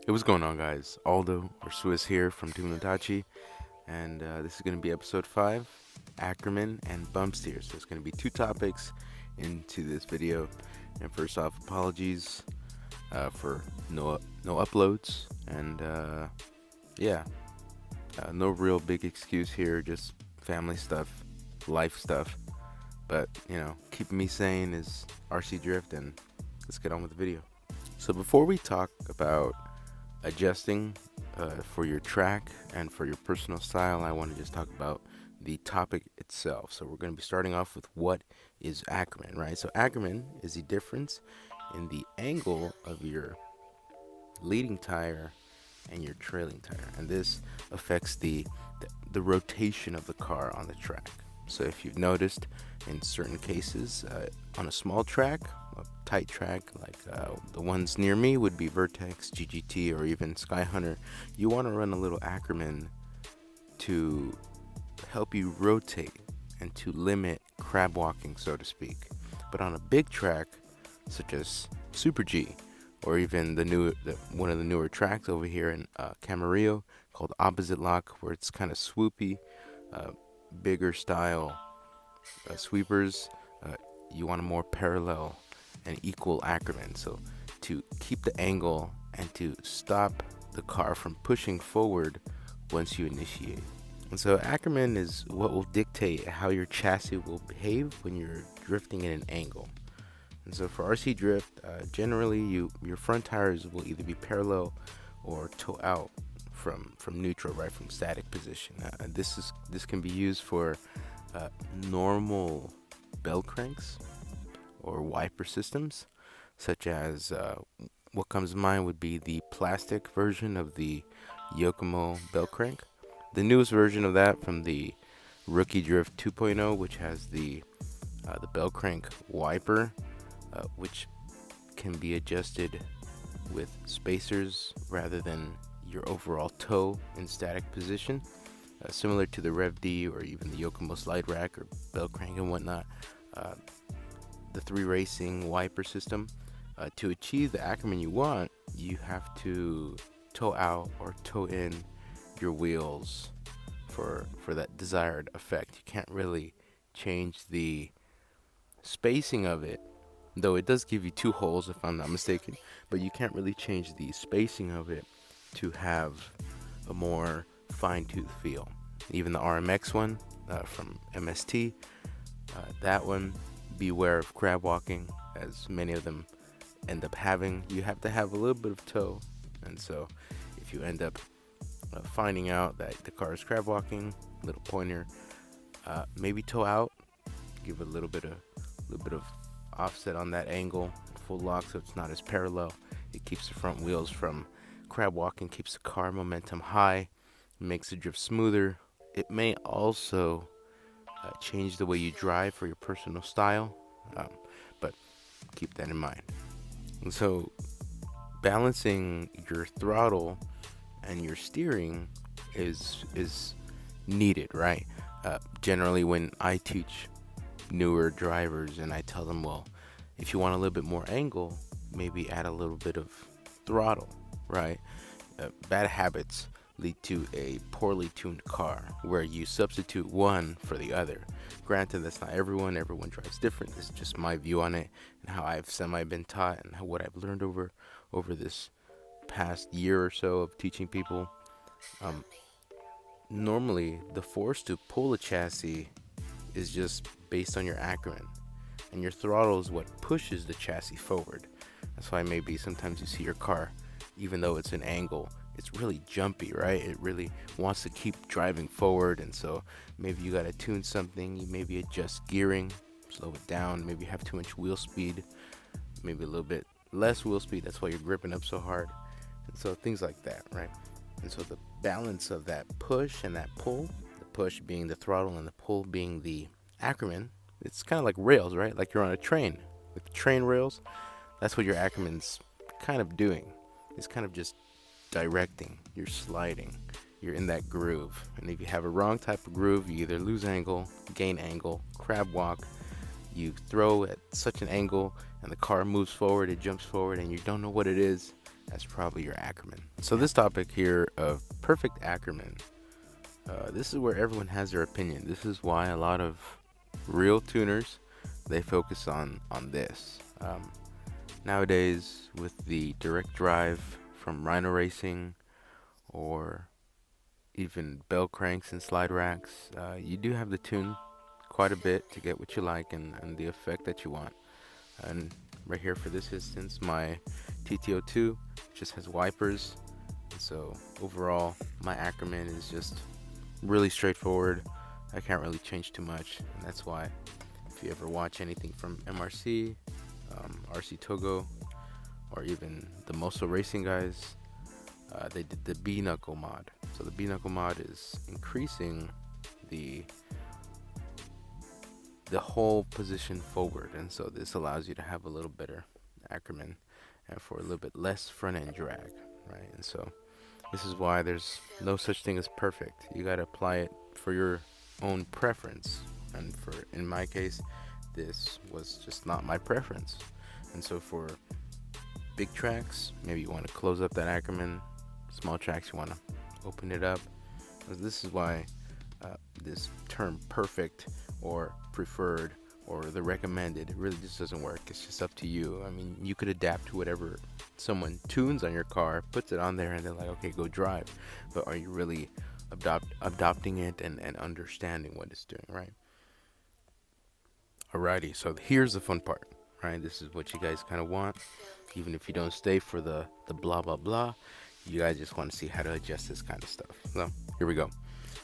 Hey, what's going on, guys? Aldo or Swiss here from Tomodachi, and this is going to be episode 5, Ackerman and Bumpsteer. So, it's going to be two topics into this video. And first off, apologies for no uploads, and yeah, no real big excuse here, just family stuff, life stuff. But keeping me sane is RC Drift, and let's get on with the video. So, before we talk about adjusting for your track and for your personal style, I want to just talk about the topic itself. So we're going to be starting off with what is Ackerman, right? So Ackerman is the difference in the angle of your leading tire and your trailing tire, and this affects the rotation of the car on the track. So if you've noticed, in certain cases, on a small track, a tight track like the ones near me would be Vertex, GGT, or even Skyhunter, you want to run a little Ackerman to help you rotate and to limit crab walking, so to speak. But on a big track, such as Super G, or even one of the newer tracks over here in Camarillo called Opposite Lock, where it's kind of swoopy, bigger style sweepers, uh, you want a more parallel and equal Ackerman. So to keep the angle and to stop the car from pushing forward once you initiate. And so Ackerman is what will dictate how your chassis will behave when you're drifting in an angle. And so for RC drift, generally your front tires will either be parallel or toe out from neutral, right, from static position. This can be used for normal bell cranks or wiper systems, such as what comes to mind would be the plastic version of the Yokomo bell crank. The newest version of that from the Rookie Drift 2.0, which has the bell crank wiper, which can be adjusted with spacers rather than your overall toe in static position, similar to the Rev D or even the Yokomo slide rack or bell crank and whatnot. The 3 racing wiper system. To achieve the Ackerman you want, you have to toe out or toe in your wheels for that desired effect. You can't really change the spacing of it, though it does give you 2 holes if I'm not mistaken, but you can't really change the spacing of it to have a more fine-tooth feel. Even the RMX one from MST, that one, beware of crab walking, as many of them end up having. You have to have a little bit of toe, and so if you end up finding out that the car is crab walking, little pointer, maybe toe out, give it a little bit of offset on that angle, full lock, so it's not as parallel. It keeps the front wheels from crab walking, keeps the car momentum high, makes the drift smoother. It may also change the way you drive for your personal style, but keep that in mind. And so balancing your throttle and your steering is needed, right? Generally, when I teach newer drivers and I tell them, well, if you want a little bit more angle, maybe add a little bit of throttle, right? Bad habits lead to a poorly tuned car where you substitute one for the other. Granted, that's not everyone drives different. This is just my view on it and how I've been taught and what I've learned over this past year or so of teaching people. Normally the force to pull a chassis is just based on your Ackerman, and your throttle is what pushes the chassis forward. That's why maybe sometimes you see your car, even though it's an angle, it's really jumpy, right? It really wants to keep driving forward, and so maybe you gotta tune something. You maybe adjust gearing, slow it down, maybe have 2-inch wheel speed, maybe a little bit less wheel speed. That's why you're gripping up so hard, and so things like that, right? And so the balance of that push and that pull, the push being the throttle and the pull being the Ackerman, it's kind of like rails, right? Like you're on a train with train rails. That's what your Ackerman's kind of doing. It's kind of just directing. You're sliding. You're in that groove. And if you have a wrong type of groove, you either lose angle, gain angle, crab walk. You throw at such an angle and the car moves forward, it jumps forward, and you don't know what it is. that's probably your Ackerman. So this topic here of perfect Ackerman, this is where everyone has their opinion. This is why a lot of real tuners, they focus on this. Nowadays, with the direct drive from Rhino Racing or even bell cranks and slide racks, you do have to tune quite a bit to get what you like and the effect that you want. And right here for this instance, my TTO2 just has wipers, and so overall my Ackerman is just really straightforward. I can't really change too much, and that's why if you ever watch anything from MRC, RC Togo, or even the Moso Racing guys, they did the B knuckle mod. So the B knuckle mod is increasing the whole position forward, and so this allows you to have a little better Ackerman and for a little bit less front end drag, right? And so this is why there's no such thing as perfect. You got to apply it for your own preference, and for in my case, this was just not my preference. And so for big tracks, maybe you want to close up that Ackerman. Small tracks, you want to open it up. This is why this term perfect or preferred or the recommended, it really just doesn't work. It's just up to you. I mean, you could adapt to whatever someone tunes on your car, puts it on there, and they're like, okay, go drive. But are you really adopting it and understanding what it's doing, right? Alrighty, so here's the fun part, right? This is what you guys kind of want. Even if you don't stay for the blah blah blah, you guys just want to see how to adjust this kind of stuff. So here we go.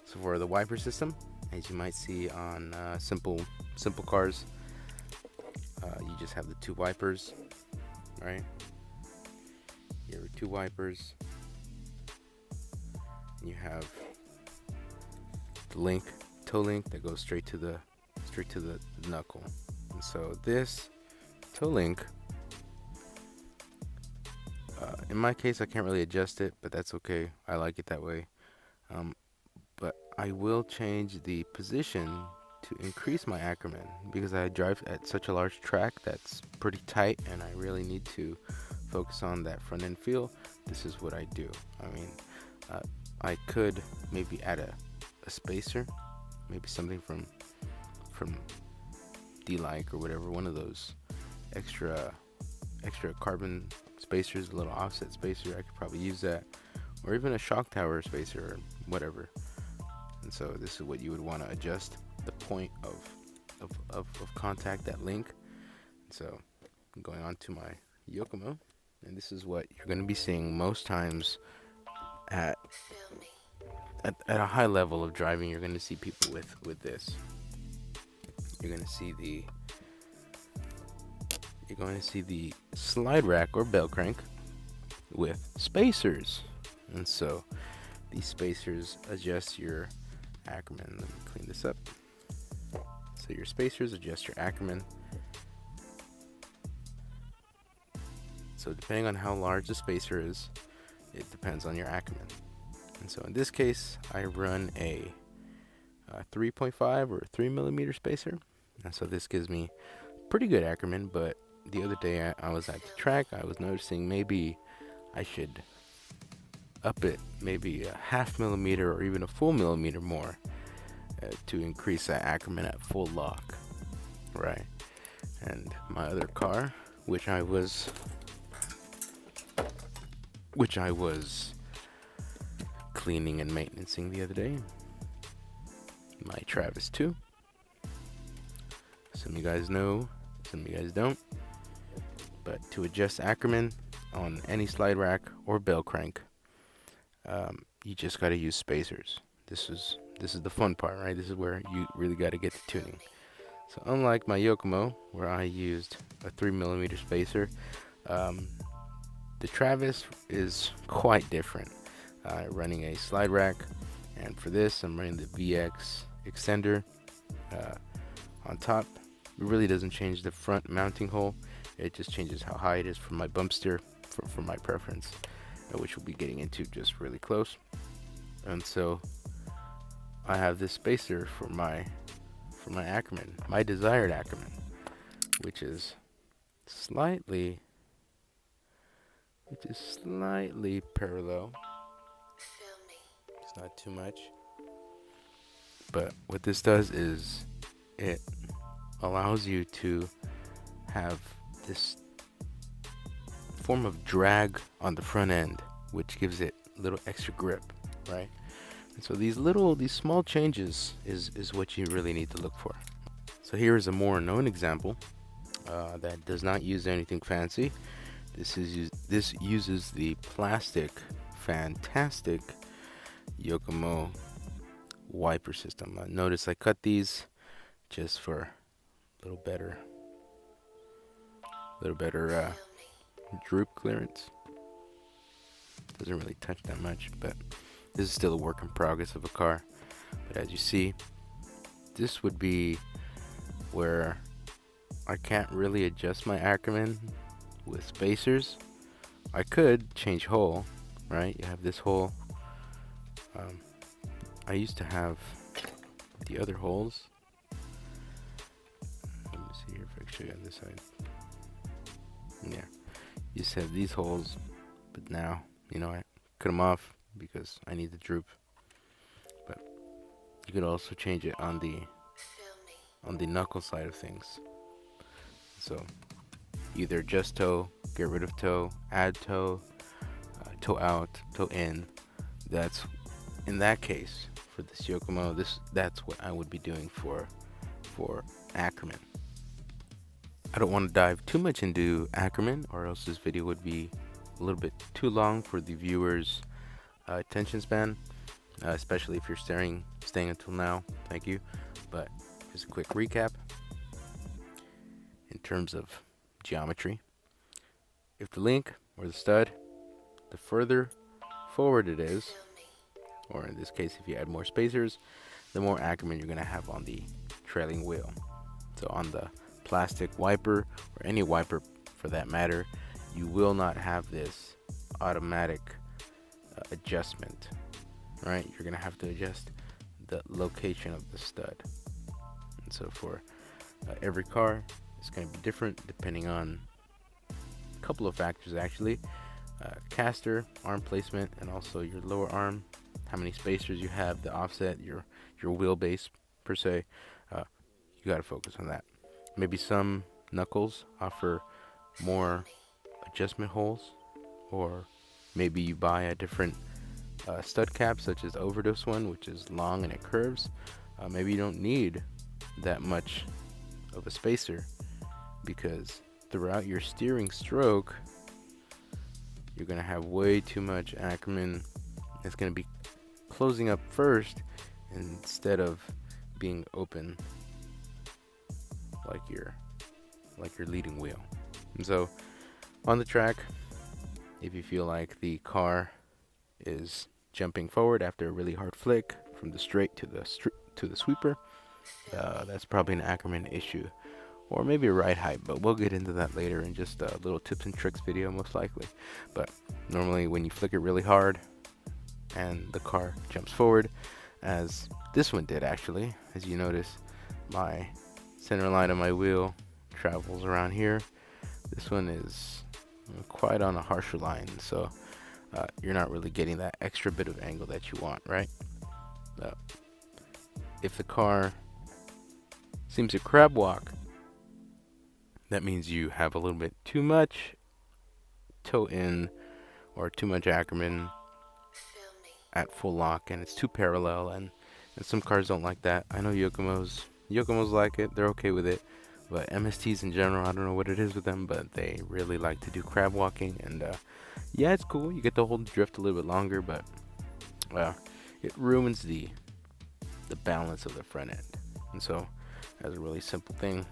So for the wiper system, as you might see on simple cars, you just have the two wipers, right? You have two wipers, and you have the toe link that goes straight to the knuckle. And so this toe link, in my case, I can't really adjust it, but that's okay. I like it that way. But I will change the position to increase my Ackerman because I drive at such a large track that's pretty tight, and I really need to focus on that front end feel. This is what I do. I mean, I could maybe add a spacer, maybe something from D-like or whatever, one of those extra carbon spacers, a little offset spacer. I could probably use that, or even a shock tower spacer or whatever. And so this is what you would want to adjust the point of contact, that link. So I'm going on to my Yokomo, and this is what you're going to be seeing most times at a high level of driving. You're going to see people with this. You're going to see the slide rack or bell crank with spacers. And so these spacers adjust your Ackerman. Let me clean this up. So your spacers adjust your Ackerman. So depending on how large the spacer is, it depends on your Ackerman. And so in this case, I run a 3.5 or 3 millimeter spacer. And so this gives me pretty good Ackerman, but the other day I was at the track, I was noticing maybe I should up it maybe a half millimeter or even a full millimeter more to increase that Ackerman at full lock, right? And my other car, which I was cleaning and maintaining the other day, my Travis 2. Some of you guys know, some of you guys don't. But to adjust Ackerman on any slide rack or bell crank, you just got to use spacers. This is the fun part, right? This is where you really got to get the tuning. So unlike my Yokomo, where I used a 3 millimeter spacer, the Travis is quite different. Running a slide rack, and for this I'm running the VX extender on top. It really doesn't change the front mounting hole. It just changes how high it is for my bump steer, for my preference, which we'll be getting into just really close. And so I have this spacer for my Ackerman, my desired Ackerman, which is slightly which is slightly parallel. It's not too much. But what this does is it allows you to have this form of drag on the front end, which gives it a little extra grip, right? And so these small changes is what you really need to look for. So here is a more known example that does not use anything fancy. This uses the fantastic Yokomo wiper system. Notice I cut these just for a little better droop clearance. Doesn't really touch that much, but this is still a work in progress of a car. But as you see, this would be where I can't really adjust my Ackerman with spacers. I could change hole, right? You have this hole. I used to have the other holes. Let me see here if I can show you on this side. Yeah, used to have these holes, but now, I cut them off because I need the droop. But you could also change it on the knuckle side of things. So either adjust toe, get rid of toe, add toe, toe out, toe in. That's in that case for this Yokomo. That's what I would be doing for Ackerman. I don't want to dive too much into Ackerman, or else this video would be a little bit too long for the viewer's attention span, especially if you're staying until now. Thank you. But just a quick recap in terms of geometry. If the link or the stud, the further forward it is, or in this case if you add more spacers, the more Ackerman you're going to have on the trailing wheel. So on the plastic wiper, or any wiper for that matter, you will not have this automatic adjustment, right? You're going to have to adjust the location of the stud. And so for every car, it's going to be different depending on a couple of factors actually. Caster, arm placement, and also your lower arm, how many spacers you have, the offset, your wheelbase per se. You got to focus on that. Maybe some knuckles offer more adjustment holes, or maybe you buy a different stud cap, such as the overdose one, which is long and it curves. Maybe you don't need that much of a spacer, because throughout your steering stroke you're going to have way too much Ackerman. It's going to be closing up first instead of being open like your leading wheel. And so on the track, if you feel like the car is jumping forward after a really hard flick from the straight to the sweeper, that's probably an Ackerman issue, or maybe a ride height, but we'll get into that later in just a little tips and tricks video most likely. But normally when you flick it really hard and the car jumps forward, as this one did actually, as you notice, my center line of my wheel travels around here. This one is quite on a harsher line, so you're not really getting that extra bit of angle that you want, right? If the car seems to crab walk, that means you have a little bit too much toe in or too much Ackerman at full lock, and it's too parallel, and some cars don't like that. I know Yokomos like it, they're okay with it, but MSTs in general, I don't know what it is with them, but they really like to do crab walking. And yeah, it's cool, you get to hold the drift a little bit longer, but it ruins the balance of the front end. And so as a really simple thing,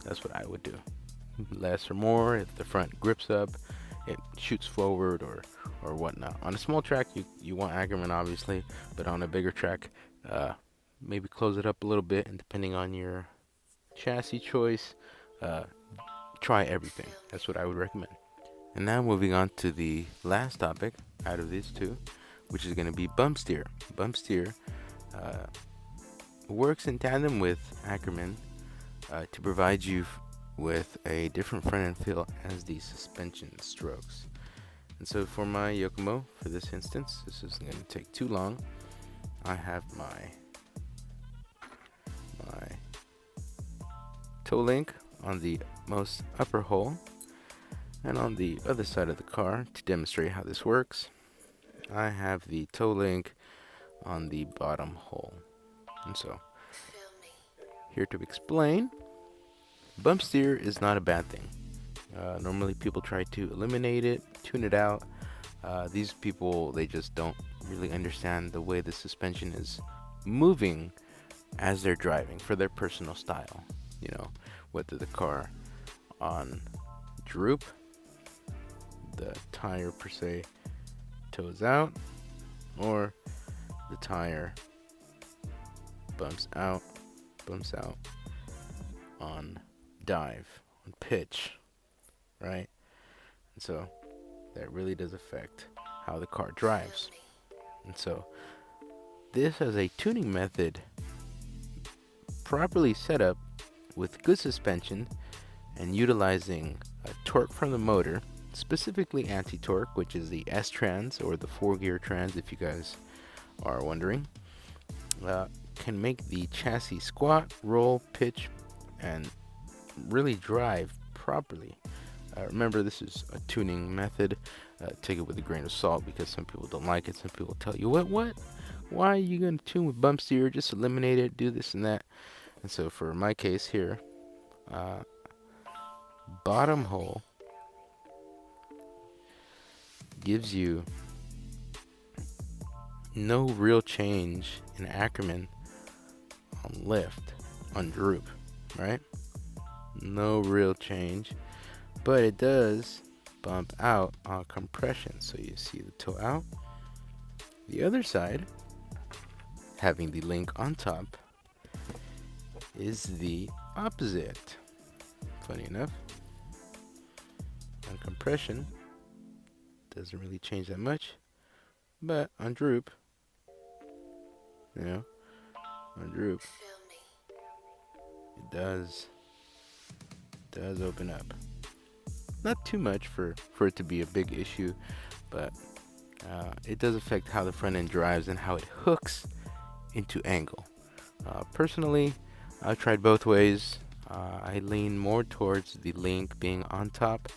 that's what I would do. Less or more. If the front grips up, it shoots forward or whatnot. On a small track, you want Ackerman obviously, but on a bigger track, maybe close it up a little bit, and depending on your chassis choice, try everything. That's what I would recommend. And now moving on to the last topic out of these two, which is going to be bump steer. Bump steer works in tandem with Ackerman to provide you with a different front end feel as the suspension strokes. And so for my Yokomo, for this instance, this isn't going to take too long. I have my toe link on the most upper hole, and on the other side of the car, to demonstrate how this works, I have the toe link on the bottom hole. And so, here to explain, bump steer is not a bad thing. Normally people try to eliminate it, tune it out. These people, they just don't really understand the way the suspension is moving as they're driving for their personal style. You know, whether the car on droop, the tire per se toes out, or the tire bumps out on dive, on pitch, right? And so that really does affect how the car drives. And so this as a tuning method properly set up with good suspension and utilizing torque from the motor, specifically anti-torque, which is the S-trans or the 4-gear trans if you guys are wondering, can make the chassis squat, roll, pitch, and really drive properly. Remember, this is a tuning method. Take it with a grain of salt because some people don't like it. Some people tell you, what? Why are you going to tune with bump steer? Just eliminate it, do this and that. And so for my case here, bottom hole gives you no real change in Ackerman on lift, on droop, right? No real change, but it does bump out on compression. So you see the toe out. The other side, having the link on top, is the opposite. Funny enough, on compression doesn't really change that much, but on droop, on droop, it does open up. Not too much for it to be a big issue, but it does affect how the front end drives and how it hooks into angle. Personally, I've tried both ways. I lean more towards the link being on top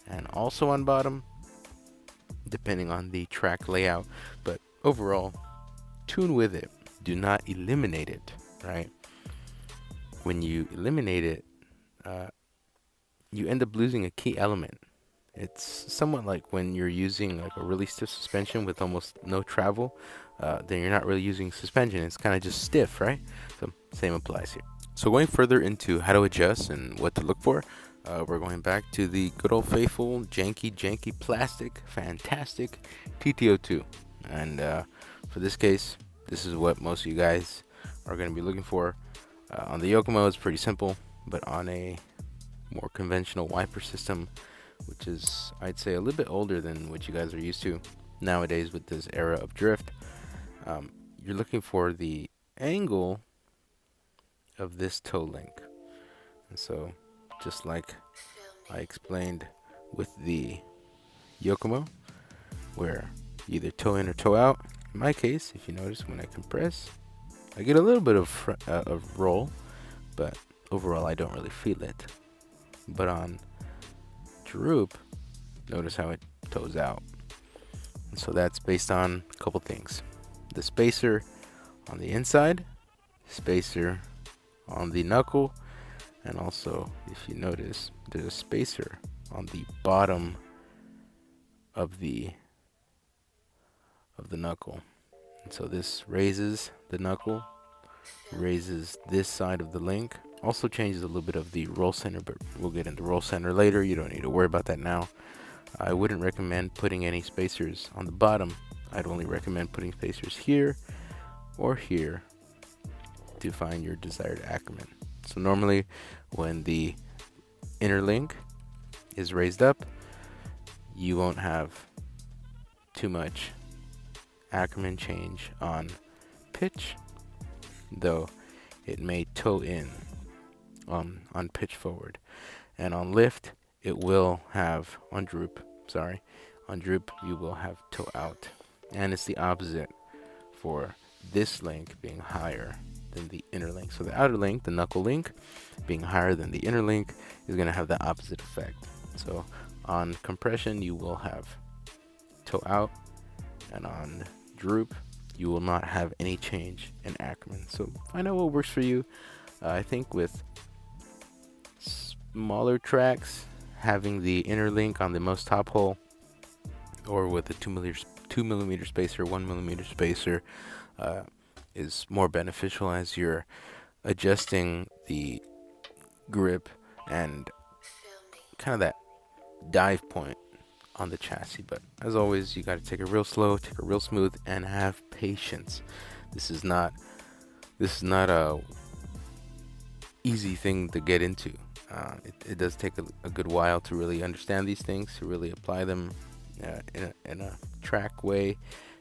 and also on bottom, depending on the track layout. But overall, tune with it. Do not eliminate it, right? When you eliminate it, you end up losing a key element. It's somewhat like when you're using like a really stiff suspension with almost no travel, then you're not really using suspension. It's kind of just stiff, right? So same applies here. So going further into how to adjust and what to look for, we're going back to the good old faithful janky plastic, fantastic TTO2. And for this case, this is what most of you guys are going to be looking for. On the Yokomo, it's pretty simple, but on a more conventional wiper system, which is, I'd say, a little bit older than what you guys are used to nowadays with this era of drift, you're looking for the angle of this toe link. And so, just like I explained with the Yokomo, where either toe in or toe out, in my case, if you notice, when I compress, I get a little bit of roll, but overall I don't really feel it. But on droop, notice how it toes out. And so that's based on a couple things: the spacer on the inside, spacer on the knuckle, and also, if you notice, there's a spacer on the bottom of the knuckle. And so this raises the knuckle, raises this side of the link, also changes a little bit of the roll center, but we'll get into roll center later. You don't need to worry about that now. I wouldn't recommend putting any spacers on the bottom. I'd only recommend putting spacers here or here to find your desired Ackerman. So normally when the inner link is raised up, you won't have too much Ackerman change on pitch, though it may toe in on pitch forward. And on lift, it will have, on On droop, you will have toe out. And it's the opposite for this link being higher than the inner link. So the outer link, the knuckle link, being higher than the inner link is going to have the opposite effect. So on compression, you will have toe out, and on droop, you will not have any change in Ackerman. So find out what works for you. I think with smaller tracks, having the inner link on the most top hole, or with a 2 millimeter spacer, 1 millimeter spacer, is more beneficial as you're adjusting the grip and kind of that dive point on the chassis. But as always, you got to take it real slow, take it real smooth, and have patience. This is not a easy thing to get into. It does take a good while to really understand these things, to really apply them in a track way,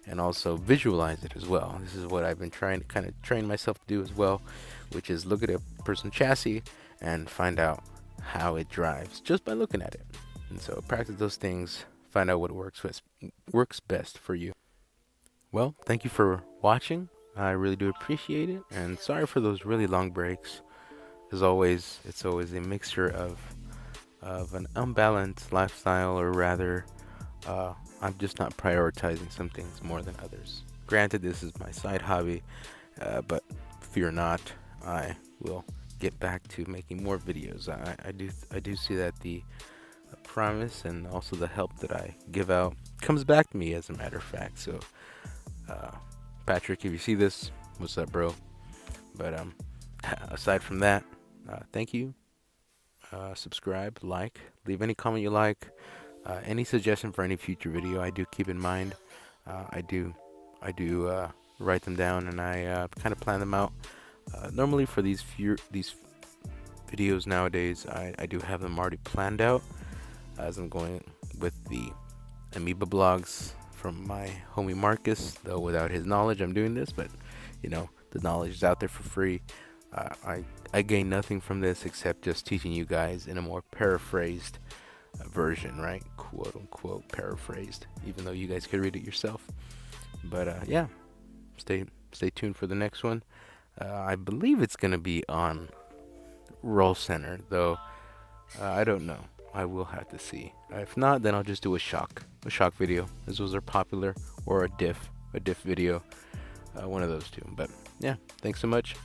and also visualize it as well. This is what I've been trying to kind of train myself to do as well, which is look at a person's chassis and find out how it drives just by looking at it. And so practice those things, find out what works best for you. Well, thank you for watching. I really do appreciate it, and sorry for those really long breaks. As always, it's always a mixture of an unbalanced lifestyle, or rather, I'm just not prioritizing some things more than others. Granted, this is my side hobby, but fear not, I will get back to making more videos. I do see that the promise and also the help that I give out comes back to me, as a matter of fact. So, Patrick, if you see this, what's up, bro? But aside from that, thank you. Subscribe, like, leave any comment you like. Any suggestion for any future video, I do keep in mind. I do write them down, and I kind of plan them out. Normally for these videos nowadays, I do have them already planned out, as I'm going with the amoeba blogs from my homie Marcus. Though without his knowledge, I'm doing this, but you know, the knowledge is out there for free. I gain nothing from this except just teaching you guys in a more paraphrased version, right? Quote unquote paraphrased, even though you guys could read it yourself. But yeah, stay tuned for the next one. I believe it's gonna be on roll center, though I don't know. I will have to see. If not, then I'll just do a shock video, as those are popular, or a diff video, one of those two. But yeah, thanks so much.